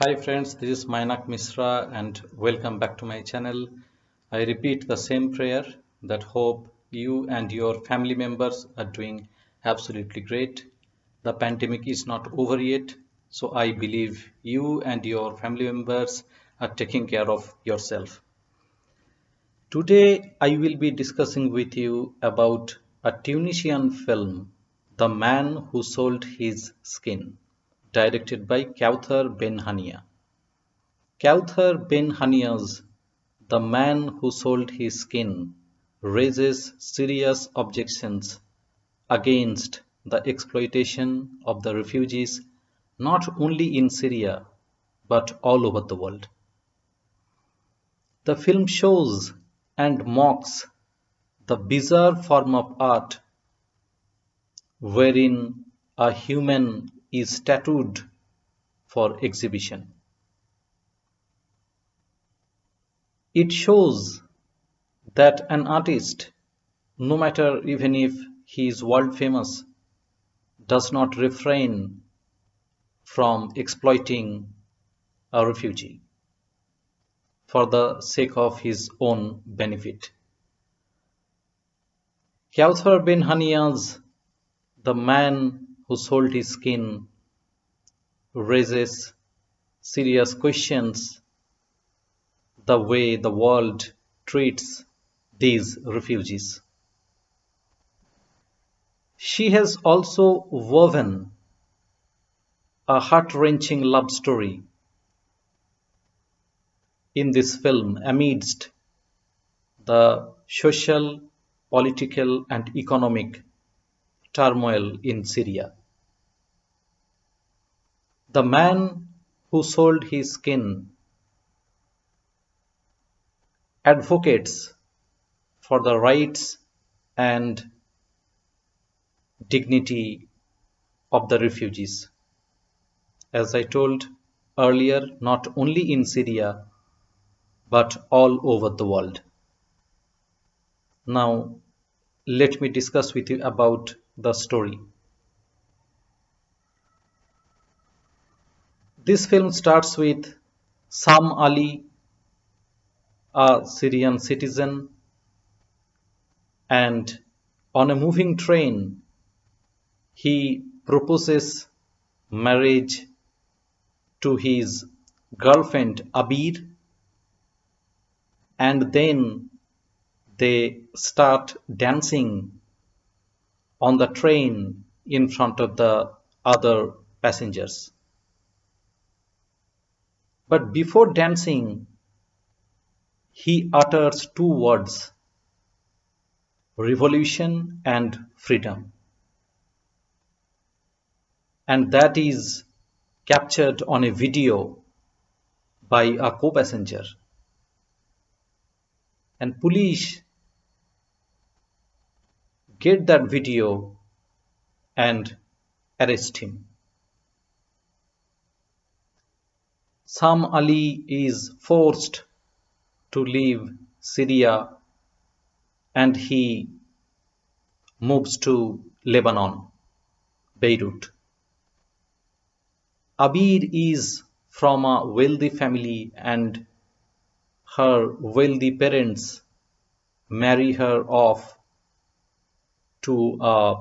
Hi friends, this is Mainak Misra and welcome back to my channel. I repeat the same prayer that hope you and your family members are doing absolutely great. The pandemic is not over yet, so I believe you and your family members are taking care of yourself. Today I will be discussing with you about a Tunisian film, The Man Who Sold His Skin, directed by Kaouther Ben Hania. Kaouther Ben Hania's "The Man Who Sold His Skin" raises serious objections against the exploitation of the refugees not only in Syria but all over the world. The film shows and mocks the bizarre form of art wherein a human is tattooed for exhibition. It shows that an artist, no matter even if he is world famous, does not refrain from exploiting a refugee for the sake of his own benefit. Kaouther bin Hania's "The Man Who Sold His Skin" raises serious questions the way the world treats these refugees. She has also woven a heart-wrenching love story in this film amidst the social, political and economic turmoil in Syria. The Man Who Sold His Skin advocates for the rights and dignity of the refugees. As I told earlier, not only in Syria but all over the world. Now, let me discuss with you about the story. This film starts with Sam Ali, a Syrian citizen, and on a moving train, he proposes marriage to his girlfriend Abir, and then they start dancing on the train in front of the other passengers. But before dancing, he utters two words: revolution and freedom. And that is captured on a video by a co-passenger. And police get that video and arrest him. Sam Ali is forced to leave Syria and he moves to Lebanon, Beirut. Abir is from a wealthy family and her wealthy parents marry her off to a,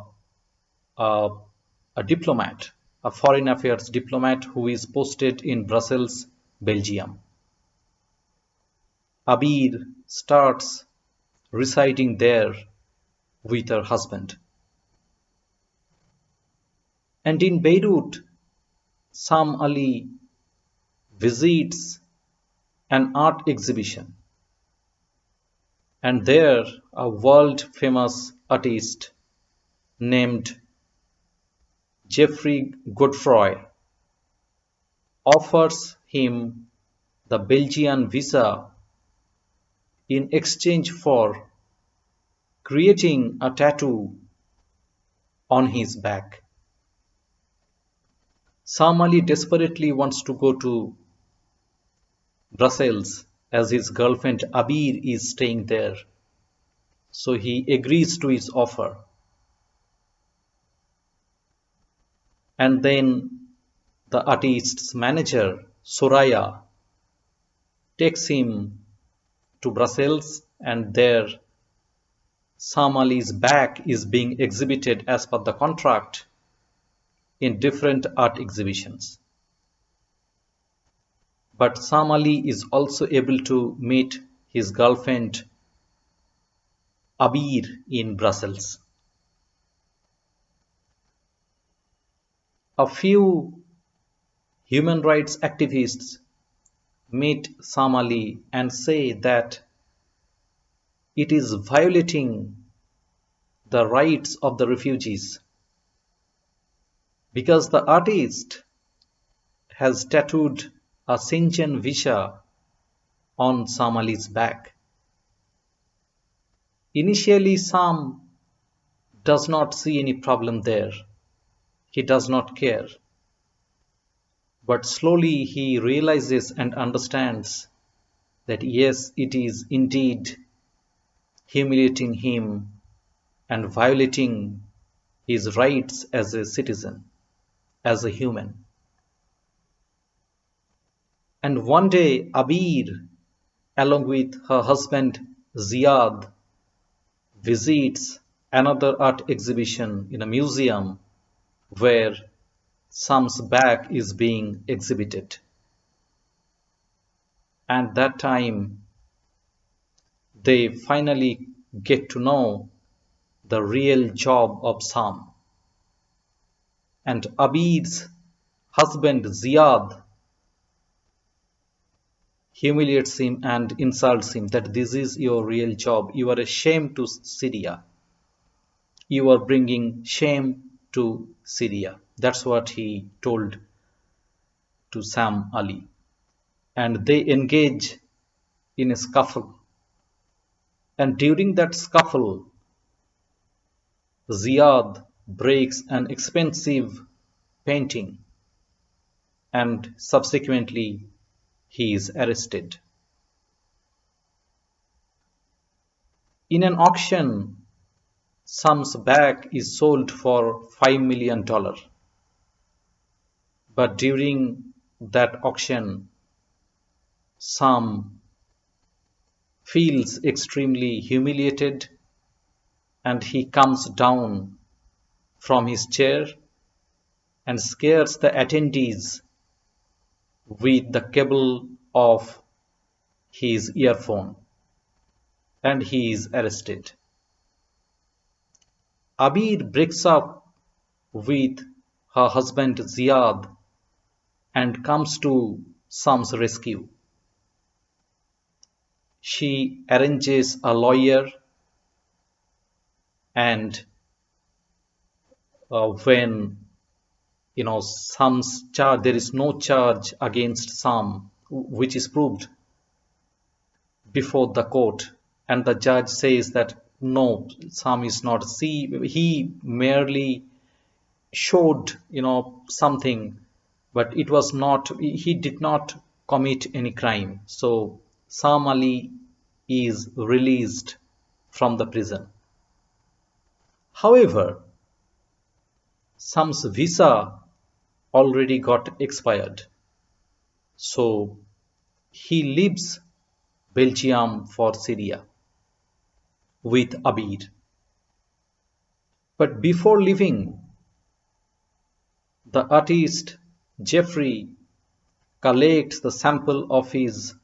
a diplomat, a foreign affairs diplomat who is posted in Brussels, Belgium. Abir starts residing there with her husband. And in Beirut, Sam Ali visits an art exhibition. And there, a world famous artist named Jeffrey Godefroy offers him the Belgian visa in exchange for creating a tattoo on his back. Sam Ali desperately wants to go to Brussels as his girlfriend Abir is staying there. So he agrees to his offer. And then the artist's manager Soraya takes him to Brussels, and there Sam Ali's back is being exhibited as per the contract in different art exhibitions. But Sam Ali is also able to meet his girlfriend Abir in Brussels. A few human rights activists meet Sam Ali and say that it is violating the rights of the refugees because the artist has tattooed a Sinjan Visha on Sam Ali's back. Initially, Sam does not see any problem there. He does not care. But slowly he realizes and understands that yes, it is indeed humiliating him and violating his rights as a citizen, as a human. And one day, Abir, along with her husband Ziad, visits another art exhibition in a museum where Sam's back is being exhibited. And that time, they finally get to know the real job of Sam. And Abid's husband Ziad humiliates him and insults him that this is your real job. You are a shame to Syria. You are bringing shame to Syria. That's what he told to Sam Ali. And they engage in a scuffle. And during that scuffle, Ziad breaks an expensive painting and subsequently he is arrested. In an auction, Sam's back is sold for $5 million. But during that auction, Sam feels extremely humiliated and he comes down from his chair and scares the attendees with the cable of his earphone and he is arrested. Abir breaks up with her husband Ziad and comes to Sam's rescue. She arranges a lawyer and when Sam's charge, there is no charge against Sam which is proved before the court, and the judge says that no, Sam is not. See, he merely showed something, but it was not. He did not commit any crime. So Sam Ali is released from the prison. However, Sam's visa already got expired. So he leaves Belgium for Syria with Abir. But before leaving, the artist Jeffrey collects the sample of his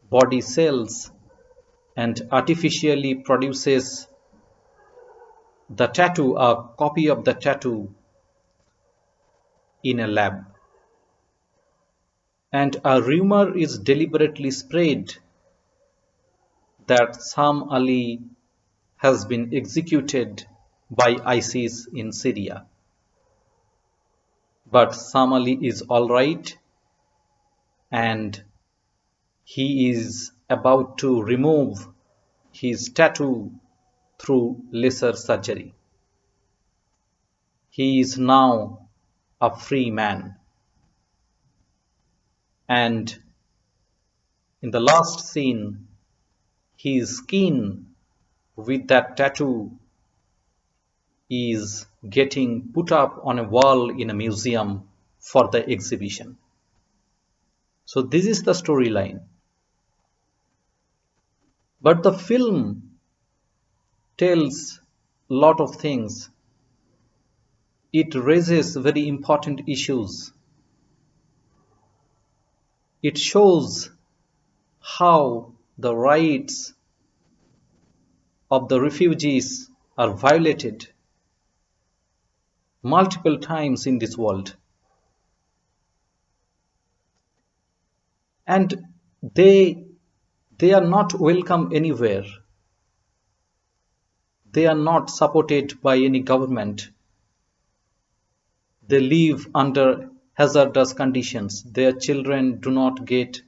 body cells and artificially produces the tattoo, a copy of the tattoo in a lab. And a rumor is deliberately spread that Sam Ali has been executed by ISIS in Syria. But Sam Ali is alright and he is about to remove his tattoo through laser surgery. He is now a free man. And in the last scene, his skin with that tattoo is getting put up on a wall in a museum for the exhibition. So this is the storyline. But the film tells a lot of things. It raises very important issues. It shows how the rights of the refugees are violated multiple times in this world. And they they are not welcome anywhere. They are not supported by any government. They live under hazardous conditions. Their children do not get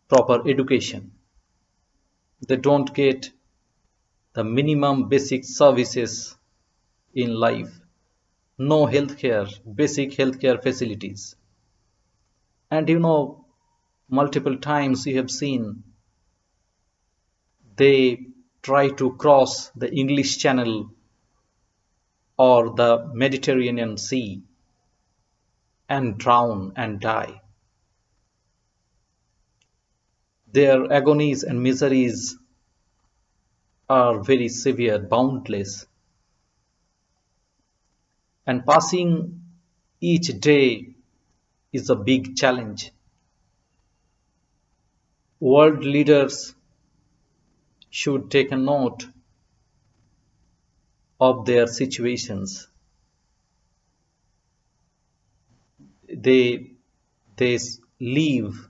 proper education. They don't get the minimum basic services in life. No healthcare, basic healthcare facilities. And multiple times you have seen they try to cross the English Channel or the Mediterranean Sea and drown and die. Their agonies and miseries are very severe, boundless, and passing each day is a big challenge. World leaders should take a note of their situations. They they live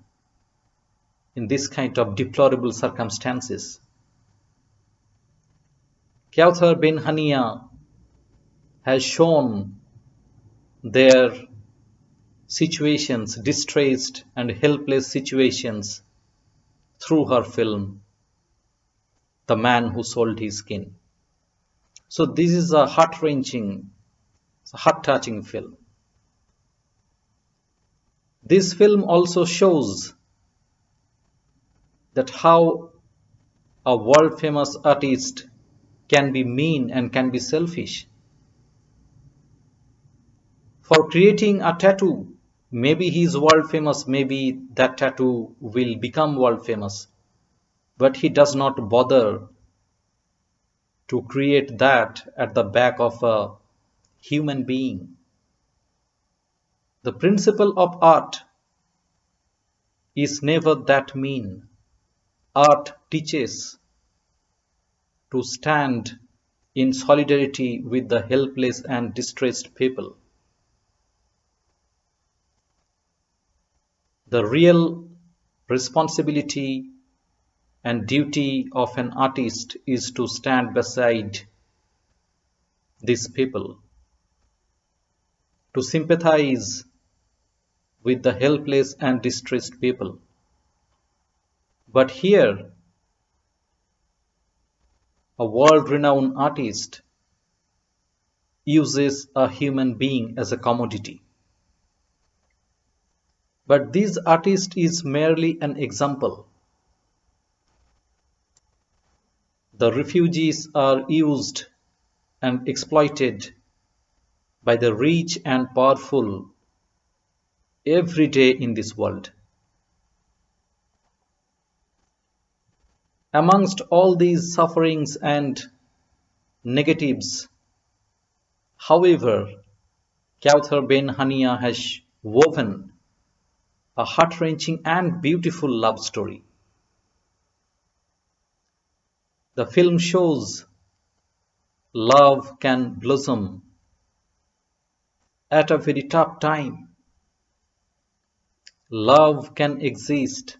in this kind of deplorable circumstances. Kaouther bin Hania has shown their situations, distressed and helpless situations, through her film, The Man Who Sold His Skin. So this is a heart-wrenching, heart-touching film. This film also shows that how a world-famous artist can be mean and can be selfish. For creating a tattoo, maybe he is world famous, maybe that tattoo will become world famous, but he does not bother to create that at the back of a human being. The principle of art is never that mean. Art teaches to stand in solidarity with the helpless and distressed people. The real responsibility and duty of an artist is to stand beside these people, to sympathize with the helpless and distressed people. But here, a world-renowned artist uses a human being as a commodity. But this artist is merely an example. The refugees are used and exploited by the rich and powerful every day in this world. Amongst all these sufferings and negatives, however, Kaouther bin Hania has woven a heart-wrenching and beautiful love story. The film shows love can blossom at a very tough time. Love can exist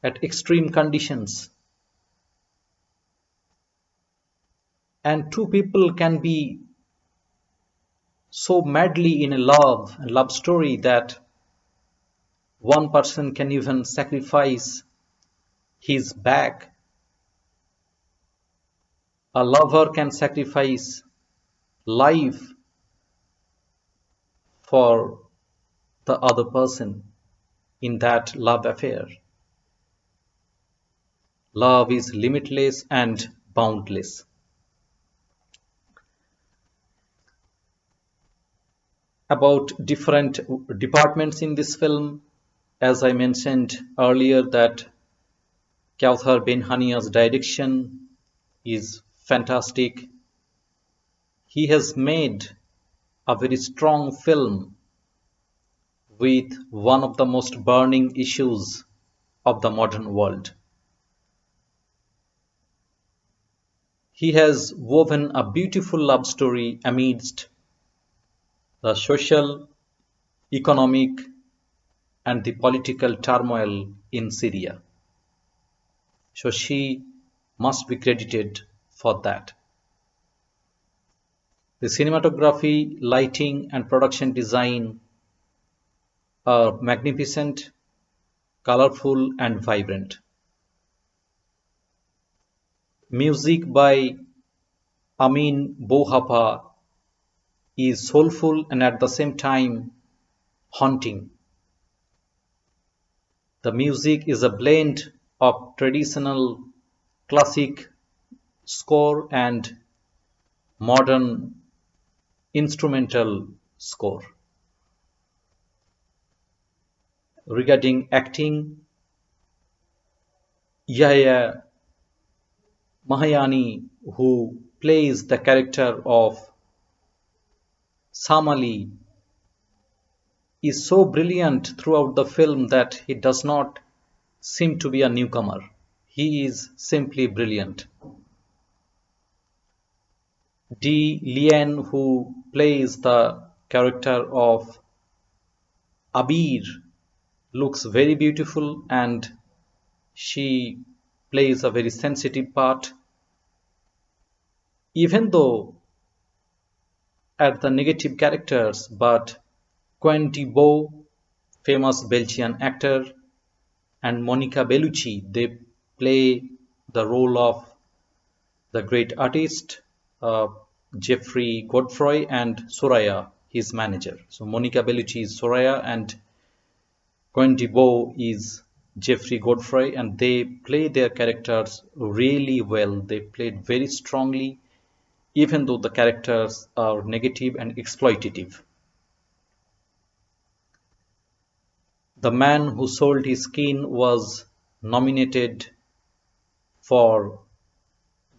at extreme conditions. And two people can be so madly in a love story that one person can even sacrifice his back. A lover can sacrifice life for the other person in that love affair. Love is limitless and boundless. about different departments in this film. As I mentioned earlier, that Kaouther bin Hania's direction is fantastic. He has made a very strong film with one of the most burning issues of the modern world. He has woven a beautiful love story amidst the social, economic, and the political turmoil in Syria. So she must be credited for that. The cinematography, lighting, and production design are magnificent, colorful, and vibrant. Music by Amin Bohapa is soulful and at the same time haunting. The music is a blend of traditional classic score and modern instrumental score. Regarding acting, Yahya Mahayani, who plays the character of Samali, is so brilliant throughout the film that he does not seem to be a newcomer. He is simply brilliant. Dee Lien, who plays the character of Abir, looks very beautiful and she plays a very sensitive part. Even though at the negative characters, but Quen Beau, famous Belgian actor, and Monica Bellucci, they play the role of the great artist uh, Jeffrey Godfrey and Soraya, his manager. So Monica Bellucci is Soraya and Quen Beau is Jeffrey Godfrey, and they play their characters really well. They played very strongly, even though the characters are negative and exploitative. The Man Who Sold His Skin was nominated for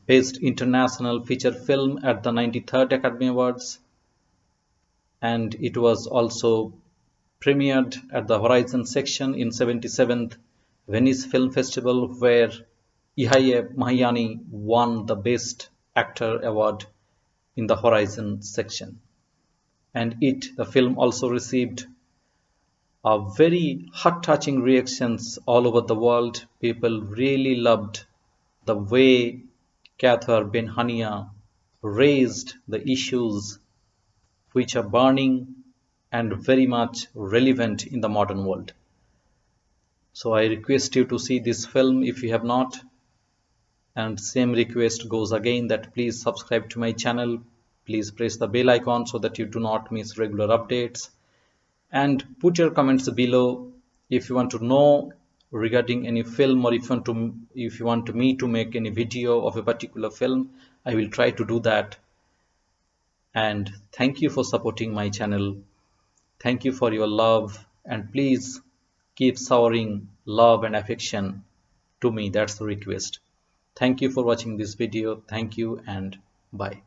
Best International Feature Film at the 93rd Academy Awards, and it was also premiered at the Horizon section in 77th Venice Film Festival, where Ihaya Mahayani won the Best Actor award in the Horizon section. And the film also received a very heart-touching reactions all over the world. People really loved the way Kaouther bin Hania raised the issues which are burning and very much relevant in the modern world. So I request you to see this film if you have not, and same request goes again that please subscribe to my channel, please press the bell icon so that you do not miss regular updates, and put your comments below if you want to know regarding any film, or if you want me to make any video of a particular film. I will try to do that. And thank you for supporting my channel. Thank you for your love, and please keep showering love and affection to me. That's the request. Thank you for watching this video. Thank you and bye.